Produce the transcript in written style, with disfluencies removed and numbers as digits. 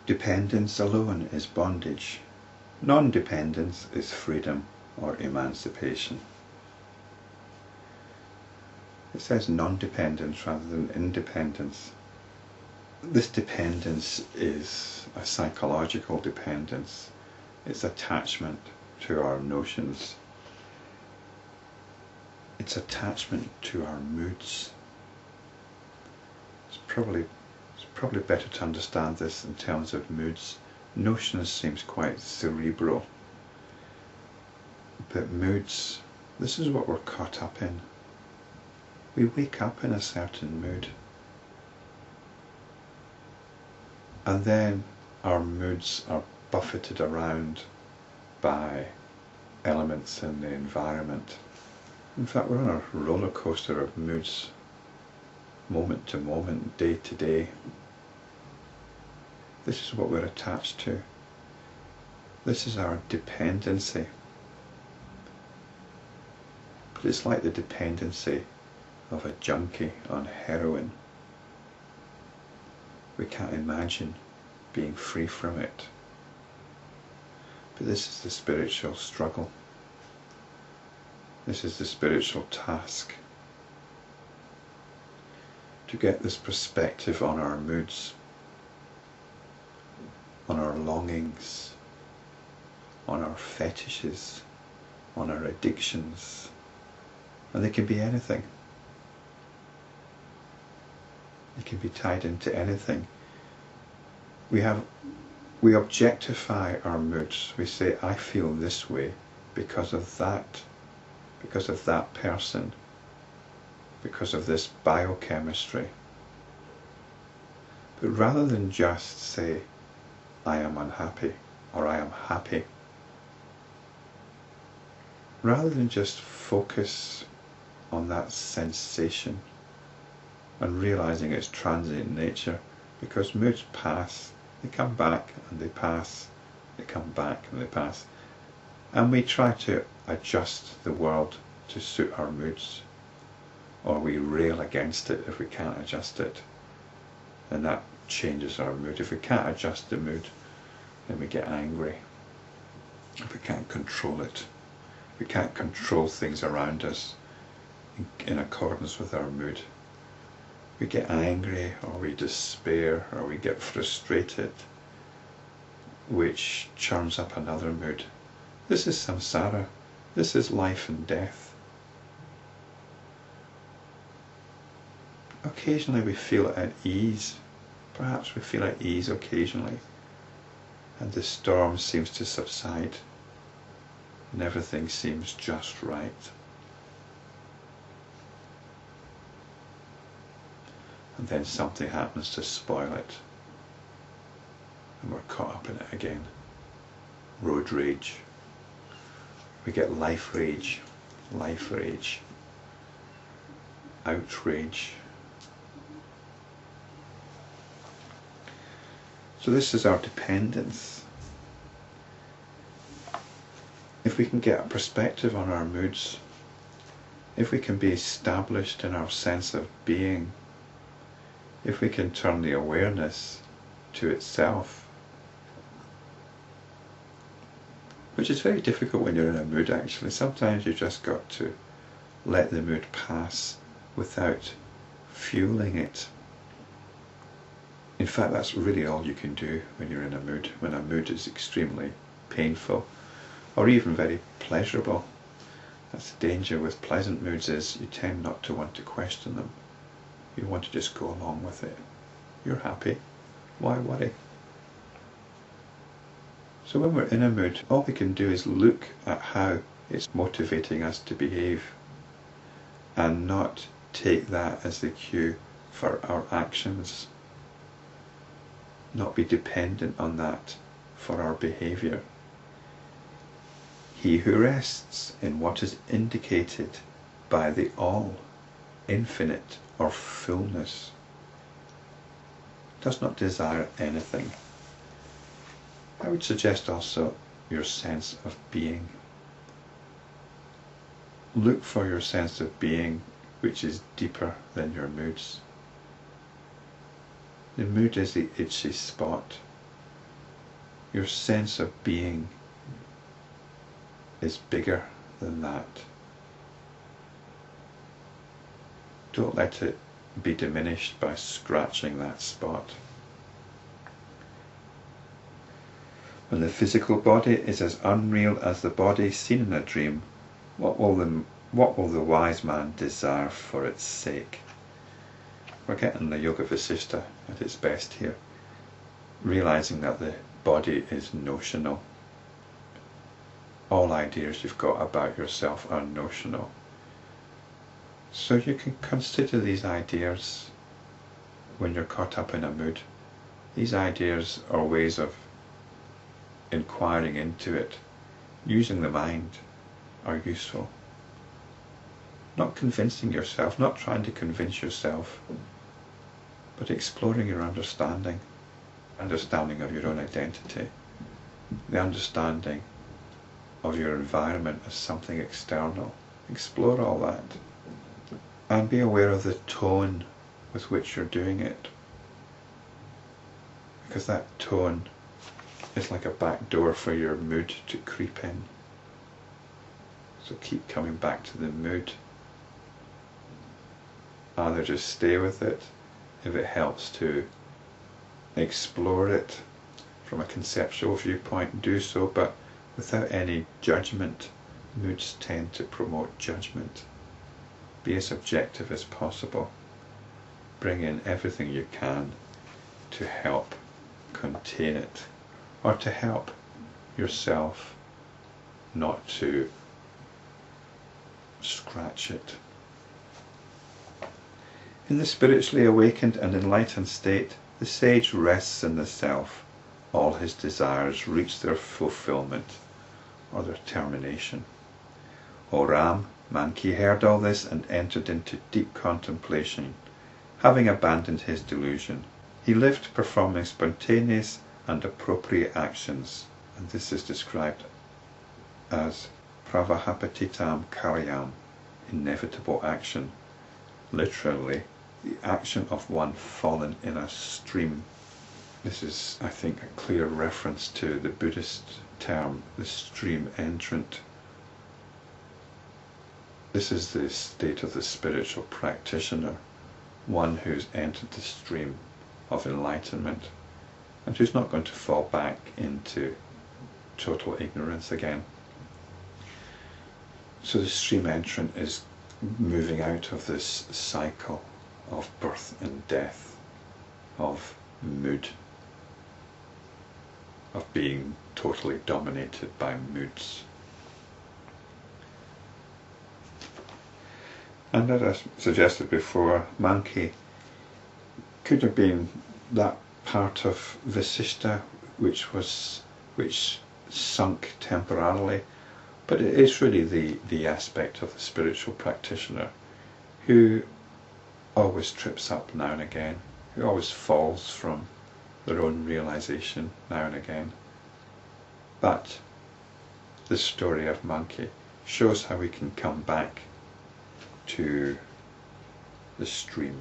Dependence alone is bondage. Non-dependence is freedom or emancipation. It says non-dependence rather than independence. This dependence is a psychological dependence. It's attachment to our notions. It's attachment to our moods. It's probably better to understand this in terms of moods. Notions seems quite cerebral. But moods, this is what we're caught up in. We wake up in a certain mood. And then our moods are buffeted around by elements in the environment. In fact, we're on a roller coaster of moods, moment to moment, day to day. This is what we're attached to. This is our dependency. But it's like the dependency of a junkie on heroin. We can't imagine being free from it. But this is the spiritual struggle. This is the spiritual task. To get this perspective on our moods, on our longings, on our fetishes, on our addictions. And they can be anything. They can be tied into anything. We objectify our moods. We say, I feel this way because of that person, because of this biochemistry. But rather than just say, I am unhappy, or I am happy, rather than just focus on that sensation and realizing its transient nature, because moods pass, they come back and they pass, they come back and they pass, and we try to adjust the world to suit our moods, or we rail against it if we can't adjust it, and that changes our mood. If we can't adjust the mood, then we get angry. If we can't control it, we can't control things around us in accordance with our mood, we get angry, or we despair, or we get frustrated, which churns up another mood. This is samsara. This is life and death. Occasionally we feel at ease. Perhaps we feel at ease occasionally, and the storm seems to subside, and everything seems just right. And then something happens to spoil it, and we're caught up in it again. Road rage. We get life rage, outrage. So this is our dependence. If we can get a perspective on our moods, if we can be established in our sense of being, if we can turn the awareness to itself, which is very difficult when you're in a mood actually. Sometimes you've just got to let the mood pass without fueling it. In fact, that's really all you can do when you're in a mood, when a mood is extremely painful or even very pleasurable. That's the danger with pleasant moods, is you tend not to want to question them. You want to just go along with it. You're happy, why worry? So when we're in a mood, all we can do is look at how it's motivating us to behave, and not take that as the cue for our actions. Not be dependent on that for our behaviour. He who rests in what is indicated by the all, infinite, or fullness, does not desire anything. I would suggest also your sense of being. Look for your sense of being, which is deeper than your moods. The mood is the itchy spot. your sense of being is bigger than that. Don't let it be diminished by scratching that spot. When the physical body is as unreal as the body seen in a dream, what will the wise man desire for its sake? We're getting the Yoga Vasishta at its best here, realizing that the body is notional. All ideas you've got about yourself are notional. So you can consider these ideas when you're caught up in a mood. These ideas are ways of inquiring into it, using the mind, are useful. Not convincing yourself, not trying to convince yourself, but exploring your understanding of your own identity, the understanding of your environment as something external. Explore all that. And be aware of the tone with which you're doing it. Because that tone is like a back door for your mood to creep in. So keep coming back to the mood. Either just stay with it, if it helps to explore it from a conceptual viewpoint, do so, but without any judgment. Moods tend to promote judgment. Be as objective as possible. Bring in everything you can to help contain it, or to help yourself not to scratch it. In the spiritually awakened and enlightened state, the sage rests in the self. All his desires reach their fulfillment, or their termination. O Ram, Manki heard all this and entered into deep contemplation. Having abandoned his delusion, he lived performing spontaneous and appropriate actions, and this is described as pravahapatitam karyam, inevitable action, literally the action of one fallen in a stream. This is, I think, a clear reference to the Buddhist term, the stream-entrant. This is the state of the spiritual practitioner, one who's entered the stream of enlightenment and who's not going to fall back into total ignorance again. So the stream-entrant is moving out of this cycle of birth and death, of mood, of being totally dominated by moods. And as I suggested before, Manki could have been that part of Vasishta which sunk temporarily, but it is really the aspect of the spiritual practitioner who always trips up now and again, who always falls from their own realization now and again. But the story of Manki shows how we can come back to the stream.